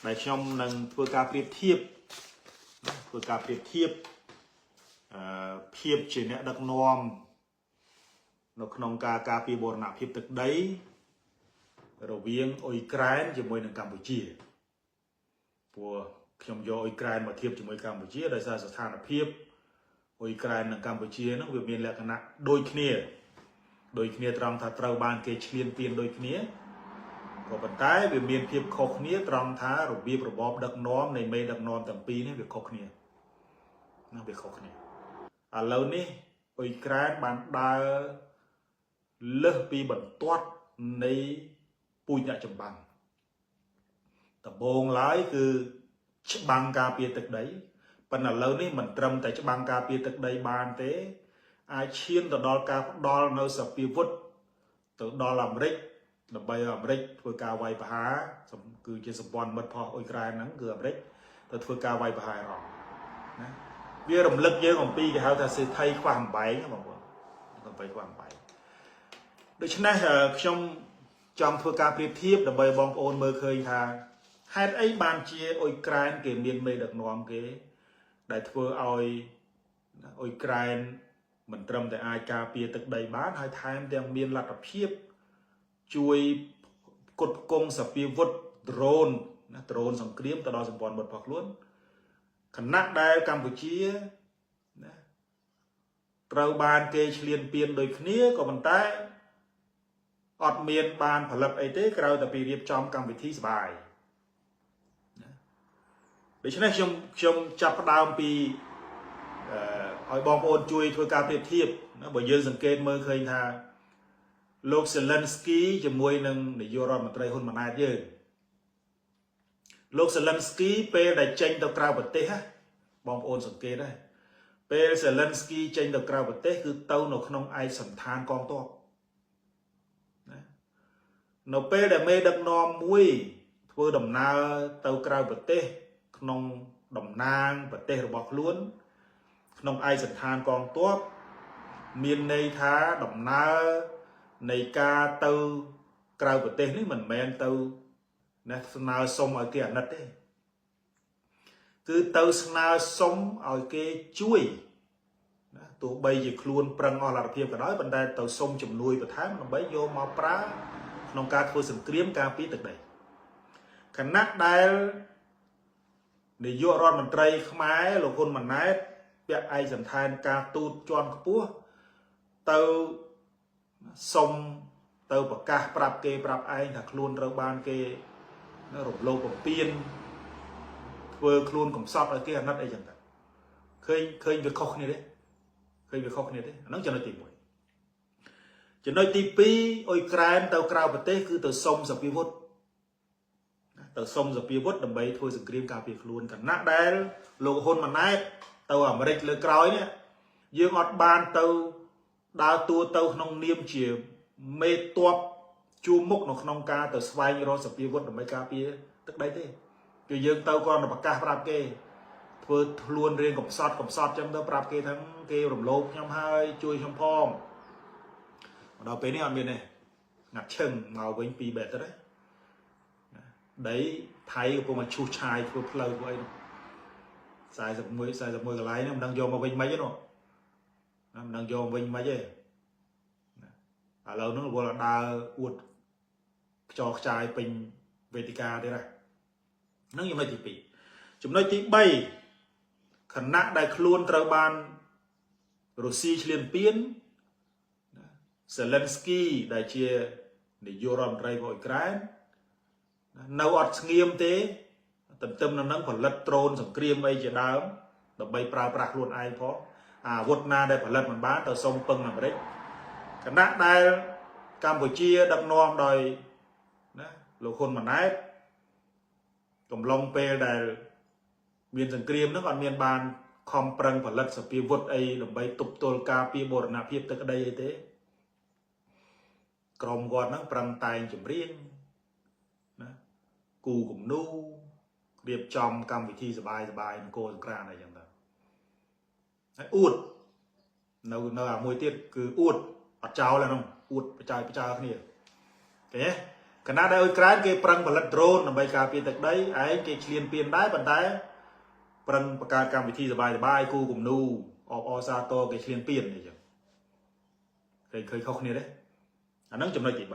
đại trong nâng vừa cả thiệp phiệp chỉ nè đặc nom nó không ca pi bồn nạp phiệp thực đấy rồi viếng Ukraine chỉ môi nâng Campuchia của trong do Ukraine mà thiệp chỉ môi Campuchia đại saสถานភាព Ukraine និង Campuchia នោះវាមានលក្ខណៈដូចគ្នាត្រង់ថាត្រូវបានគេឈ្លានពានដូចគ្នាក៏ប៉ុន្តែវាមានភាពខុសគ្នាត្រង់ថារបៀបរបបដឹកនាំនៃមេដឹកនាំទាំងពីរនេះវាខុសគ្នាណាវាខុសគ្នាឥឡូវនេះអ៊ុយក្រែនបានដើរលើសពីបន្ទាត់នៃពូជអ្នកចម្បាំងដំបូងឡើយគឺច្បាំងការពារទឹកដីប៉ុន្តែឥឡូវនេះមិនត្រឹមតែច្បាំងការពារទឹកដីបានទេអាចឈានទៅដល់ការផ្ដល់នៅសពាវុធទៅដល់អាមេរិកដើម្បីអាមេរិកធ្វើការវាយប្រហារគឺជាសម្ព័ន្ធមិត្តផងអ៊ុយក្រែនហ្នឹងគឺអាមេរិកទៅធ្វើការវាយប្រហារអឺរ៉ុបណាវារំលឹកយើងអំពីគេហៅថាសេដ្ឋីខ្វះអំបែងបងប្អូនដើម្បីខ្វះអំបែងដូច្នេះខ្ញុំចង់ធ្វើការប្រៀបធៀបដើម្បីបងប្អូនមើលឃើញថាហេតុអីបានជាអ៊ុយក្រែនគេមានមេដឹកនាំគេដែលធ្វើឲ្យអ៊ុយក្រែនមិនត្រឹមតែអាចការពារទឹកដីបានហើយថែមទាំងមានលទ្ធភាពជួយគុតគង់សពាវុធ drone ណា drone សង្គ្រាមទៅដល់សម្ព័ន្ធមិត្តរបស់ខ្លួនខណៈដែលកម្ពុជាណាត្រូវបានគេឈ្លានពានដូចគ្នាក៏ប៉ុន្តែអត់មានបានផលិតអីទេក្រៅតែពីរៀបចំកម្មវិធីសបាយណាដូច្នេះខ្ញុំចាប់ផ្ដើមពីឲ្យបងប្អូនជួយធ្វើការប្រៀបធៀបណាបើយើងសង្កេតមើលឃើញថាលោក Zelensky ជាមួយនឹងនាយករដ្ឋមន្ត្រីហ៊ុនម៉ាណែតយើងលោក Zelensky ពេលដែលចេញទៅក្រៅប្រទេសបងប្អូនសង្កេតដែរពេល Zelensky ចេញទៅក្រៅប្រទេសគឺទៅនៅក្នុងឯកសណ្ឋានកងទ័ពណានៅពេលដែលមេដឹកនាំមួយធ្វើដំណើរទៅក្រៅប្រទេសក្នុងតំណាងប្រទេសរបស់ខ្លួនក្នុងឯកសណ្ឋានកងទ័ពមានន័យថាដំណើរនៃការទៅក្រៅប្រទេសនេះមិនមែនទៅណាស្នើសុំឲ្យគេអាណិតទេគឺទៅស្នើសុំឲ្យគេជួយណាទោះបីជាខ្លួនប្រឹងអស់លទ្ធភាពក៏ដោយប៉ុន្តែទៅសុំជំនួយបន្ថែមដើម្បីយកមកប្រើក្នុងការធ្វើសង្គ្រាមការពារទឹកដីខណៈដែលនាយករដ្ឋមន្ត្រីខ្មែរលោកហ៊ុនម៉ាណែតពាក់ឯកសណ្ឋានការទូតជាន់ខ្ពស់ទៅសុំទៅប្រកាសប្រាប់គេប្រាប់ឯងថាខ្លួនត្រូវបានគេរំលោភបំពានធ្វើខ្លួនកំសត់ឲ្យគេអាណិតអីចឹងទៅឃើញវាខុសគ្នាទេអាហ្នឹងចំណុចទី1ចំណុចទី2អ៊ុយក្រែនទៅក្រៅប្រទេសគឺទៅសុំសពាវុធដើម្បីធ្វើសង្គ្រាមការពារខ្លួនខណៈដែលលោកហ៊ុនម៉ាណែតទៅអាមេរិកលើក្រោយនេះយើងអត់បានទៅដើរតួទៅក្នុងនាមជាមេតបជួមុខនៅក្នុងការទៅស្វែងរកសពាវុធដើម្បីការពារទឹកដីទេគឺយើងទៅគ្រាន់តែប្រកាសប្រាប់គេធ្វើខ្លួនរៀងកំសត់ចឹងទៅប្រាប់គេថាគេរំលោភខ្ញុំហើយជួយខ្ញុំផងដល់ពេលនេះអត់មានទេងាត់ឈឹងមកវិញ2បែតទៅដីថៃកំពុងតែឈូសឆាយធ្វើផ្លូវធ្វើអី41កន្លែងហ្នឹងមិនដឹងយកមកវិញមិនទេនោះមិនដឹងយកវិញមិនទេឥឡូវហ្នឹងវល់ដើរអួតខ្ចរខ្ចាយពេញវេទិកាទៀតហ្នឹងចំណុចទី2ចំណុចទី3ខណៈដែលខ្លួនត្រូវបានរុស្ស៊ីឈ្លានពាន Zelensky ដែលជានាយករដ្ឋមន្ត្រីរបស់អ៊ុយក្រែននៅអត់ស្ងៀមទេទន្ទឹមនឹងនឹងផលិតដ្រូនសង្គ្រាមអីជាដើមដើម្បីប្រើប្រាស់ខ្លួនឯងផងអាវុធណាដែលផលិតមិនបានទៅសុំពឹងអាមេរិកខណៈដែលកម្ពុជាដឹកនាំដោយណាលោកហ៊ុនម៉ាណែតកំឡុងពេលដែលមានសង្គ្រាមហ្នឹងអត់មានបានខំប្រឹងផលិតសពាវុធអីដើម្បីទប់ទល់ការពារបូរណភាពទឹកដីអីទេក្រុមគាត់ហ្នឹងប្រឹងតែងចម្រៀងណាគូគំនូរៀបចំកម្មវិធីសបាយនគរសង្គ្រាមអីចឹងទៅហើយអួតនៅអាមួយទៀតគឺអួតអត់ចោលហ្នឹងអួតបច្ចាយគ្នាឃើញទេ ขณะได้អ៊ុយក្រែនគេប្រឹងផលិត drone ដើម្បីការពារទឹកដីឯងគេឈ្លានពានដែរប៉ុន្តែប្រឹងបង្កើតកម្មវិធីសบายគូគំនូអបអសាទរគេឈ្លានពានអញ្ចឹងឃើញខុសគ្នាទេអាហ្នឹងចំណុចទី3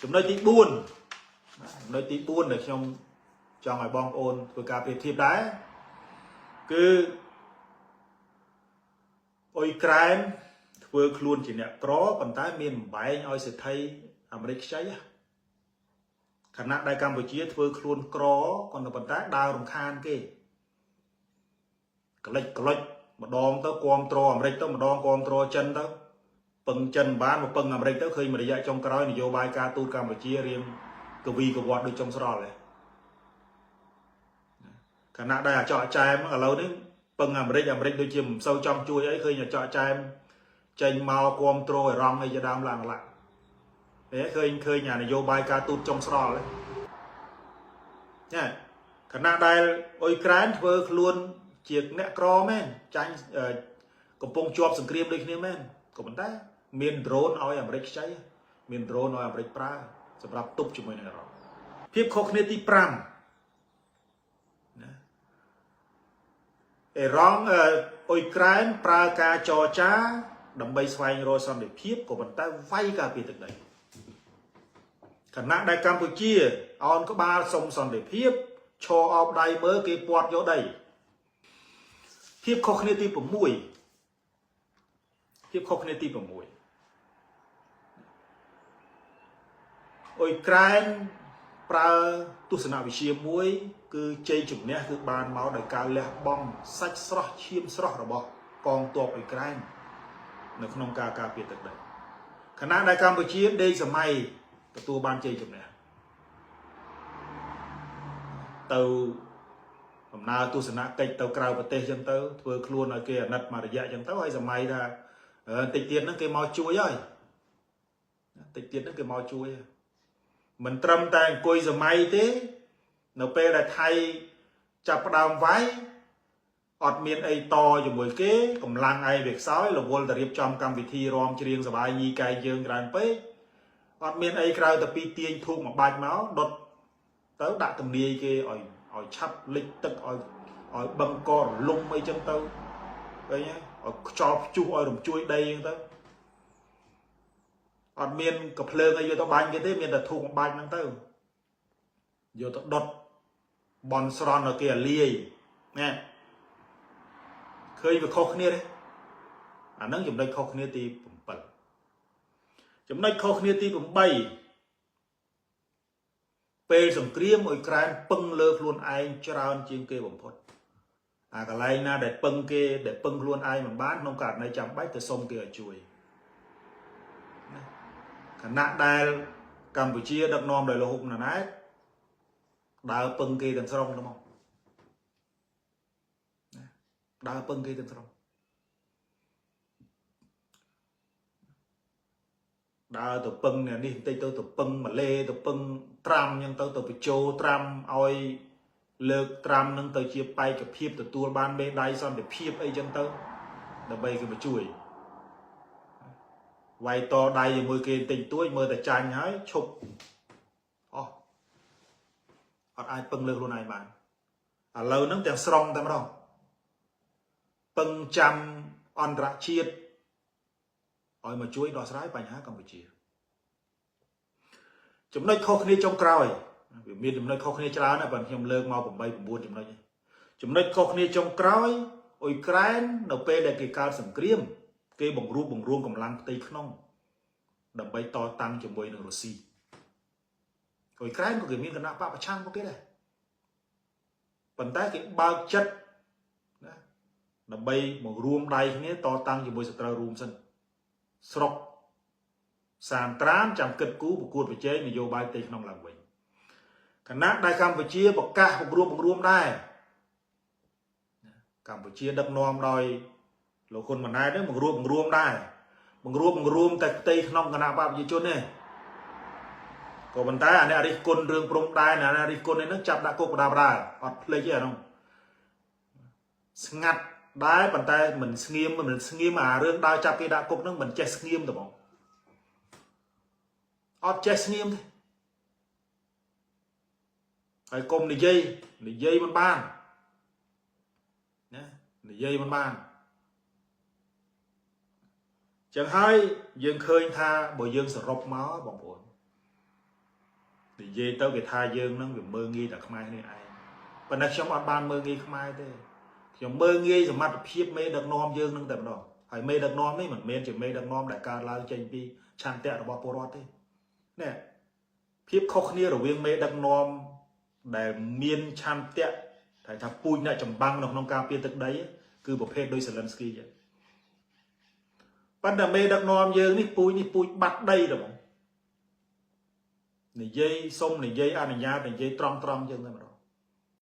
ចំណុចទី4ដែលខ្ញុំចង់ឲ្យបងប្អូនធ្វើការប្រៀបធៀបដែរគឺអ៊ុយក្រែនធ្វើខ្លួនជាអ្នកក្រប៉ុន្តែមានបំបែងឲ្យសេដ្ឋីអាមេរិកខ្ចីខណៈដែលកម្ពុជាធ្វើខ្លួនក្រក៏ប៉ុន្តែដើររំខានគេក្លិចម្ដងទៅគ្រប់គ្រងអាមេរិកទៅម្ដងគ្រប់គ្រងចិនទៅពឹងចិនបានមកពឹងអាមេរិកទៅឃើញមួយរយៈចុងក្រោយនយោបាយការទូតកម្ពុជារៀងកវីកវត្តដូចចុងស្រល់ខណៈដែលអាចកចែមឥឡូវនេះពឹងអាមេរិកដូចជាមិនសូវចង់ជួយអីឃើញអាចកចែមចេញមកគ្រប់គ្រងអេរ៉ង់អីជាដើមឡើងឡាឃើញអានយោបាយការទូតចុងស្រល់ខណៈដែលអ៊ុយក្រែនធ្វើខ្លួនជាអ្នកក្រមែនចាញ់កំពុងជាប់សង្គ្រាមដូចគ្នាមែនក៏ប៉ុន្តែមាន drone ឲ្យអាមេរិកខ្ចីមាន drone ឲ្យអាមេរិកប្រើសម្រាប់ទប់ជាមួយនឹងអេរ៉ង់ភាពខុសគ្នាទី5ណាអេរ៉ង់អ៊ុយក្រែនប្រើការចរចាដើម្បីស្វែងរកសន្តិភាពក៏ប៉ុន្តែវាយការពារទឹកដីខណៈដែលកម្ពុជាអោនក្បាលសុំសន្តិភាពឈរអោបដៃមើលគេពាត់យកដីភាពខុសគ្នាទី6អ៊ុយក្រែនប្រើទស្សនវិជ្ជាមួយគឺជ័យជំនះគឺបានមកដោយការលះបង់សាច់ស្រស់ឈាមស្រស់របស់កងទ័ពអ៊ុយក្រែននៅក្នុងការការពារទឹកដីខណៈដែលកម្ពុជាដេកសម័យទទួលបានជ័យជំនះទៅដំណើរទស្សនកិច្ចទៅក្រៅប្រទេសចឹងទៅធ្វើខ្លួនឲ្យគេអាណិតមួយរយៈចឹងទៅហើយសម័យថាតិចទៀតហ្នឹងគេមកជួយហើយមិនត្រឹមតែអង្គុយសម័យទេនៅពេលដែលថៃចាប់ផ្ដើមវាយអត់មានអីតជាមួយគេកម្លាំងឯងវាខ្សោយរវល់តែរៀបចំកម្មវិធីរំច្រៀងសបាយញីកែយើងច្រើនពេកអត់មានអីក្រៅតែពីទាញធូបមួយបាច់មកដុតទៅដាក់ទំនាយគេឲ្យឆាប់លិចទឹកឲ្យបឹងករលំអីចឹងទៅឃើញឲ្យខ្យល់ព្យុះឲ្យរំជួយដីចឹងទៅអត់មានកំភ្លើងអីយកទៅបាញ់គេទេមានតែធូបមួយបាច់ហ្នឹងទៅយកទៅដុតបន់ស្រន់ឲ្យគេអាលាយណាឃើញវាខុសគ្នាទេអាហ្នឹងចំណុចខុសគ្នាទី7ចំណុចខុសគ្នាទី8ពេលសង្គ្រាមអ៊ុយក្រែនពឹងលើខ្លួនឯងច្រើនជាងគេបំផុតអាកន្លែងណាដែលពឹងខ្លួនឯងមិនបានក្នុងករណីចាំបាច់ទៅសុំគេឲ្យជួយខណៈដែលកម្ពុជាដឹកនាំដោយលោកហ៊ុនម៉ាណែតដើរពឹងគេទាំងស្រុងទៅមកដើរពឹងគេទាំងស្រុងដើរទៅពឹងនេះបន្តិចទៅពឹងម៉ាឡេទៅពឹងត្រាំអញ្ចឹងទៅបញ្ចូលត្រាំឲ្យលើកត្រាំនឹងទៅជាបេក្ខភាពទទួលបានមេដាយសន្តិភាពអីចឹងទៅដើម្បីគេមកជួយវាយតដៃជាមួយគេបន្តិចតួចមើលតែចាញ់ហើយឈប់អស់អត់អាចពឹងលើខ្លួនឯងបានឥឡូវហ្នឹងទាំងស្រុងតែម្ដងពឹងចាំអន្តរជាតិឲ្យមកជួយដោះស្រាយបញ្ហាកម្ពុជាចំណុចខុសគ្នាចុងក្រោយវាមានចំណុចខុសគ្នាច្រើនណាស់បើខ្ញុំលើកមក8 9ចំណុចខុសគ្នាចុងក្រោយអ៊ុយក្រែននៅពេលដែលគេកើតសង្គ្រាមគេបង្រួមកម្លាំងផ្ទៃក្នុងដើម្បីតតាំងជាមួយនឹងរុស្ស៊ីអ៊ុយក្រែនក៏គេមានគណៈបកប្រឆាំងពួកគេដែរប៉ុន្តែគេបើកចិត្តណាដើម្បីមករួមដៃគ្នាតតាំងជាមួយសត្រូវរួមសិនស្រុកសានត្រានចាំគិតគូប្រកួតប្រជែងនយោបាយផ្ទៃក្នុងឡើងវិញគណៈដែលកម្ពុជាប្រកាសបង្រួមដែរកម្ពុជាដឹកនាំដោយលោកហ៊ុនម៉ាណែតនឹងបង្រួមដែរបង្រួមតែផ្ទៃក្នុងគណៈបកប្រជាជនទេក៏ប៉ុន្តែអានេះរិះគន់រឿងព្រំដែនអារិះគន់នេះនឹងចាប់ដាក់គុកបដាបដាអត់ភ្លេចទេអានោះស្ងាត់ដែរប៉ុន្តែមិនស្ងៀមអារឿងដើរចាប់គេដាក់គុកនឹងមិនចេះស្ងៀមទេបងអត់ចេះស្ងៀមទេ ហើយគុំនិយាយមិនបានណានិយាយមិនបានចឹងហើយយើងឃើញថាបើយើងសរុបមកបងប្អូននិយាយទៅគេថាយើងនឹងវាមើងងាយតែខ្មែរនេះឯងប៉ុន្តែខ្ញុំអត់បានមើងងាយខ្មែរទេខ្ញុំមើងងាយសមត្ថភាពមេដឹកនាំយើងនឹងតែម្ដងហើយមេដឹកនាំនេះមិនមែនជាមេដឹកនាំដែលកើតឡើងចេញពីឆន្ទៈរបស់ពលរដ្ឋទេនេះភាពខុសគ្នារវាងមេដឹកនាំដែលមានឆន្ទៈថាពូជអ្នកចម្បាំងនៅក្នុងការពារទឹកដីគឺប្រភេទដោយ Zelensky ចឹងប៉ុន្តែមេដឹកនាំយើងនេះពូជបាត់ដីទៅហ្មងនិយាយសុំនិយាយអនុញ្ញាតនិយាយត្រង់ចឹងតែម្ដង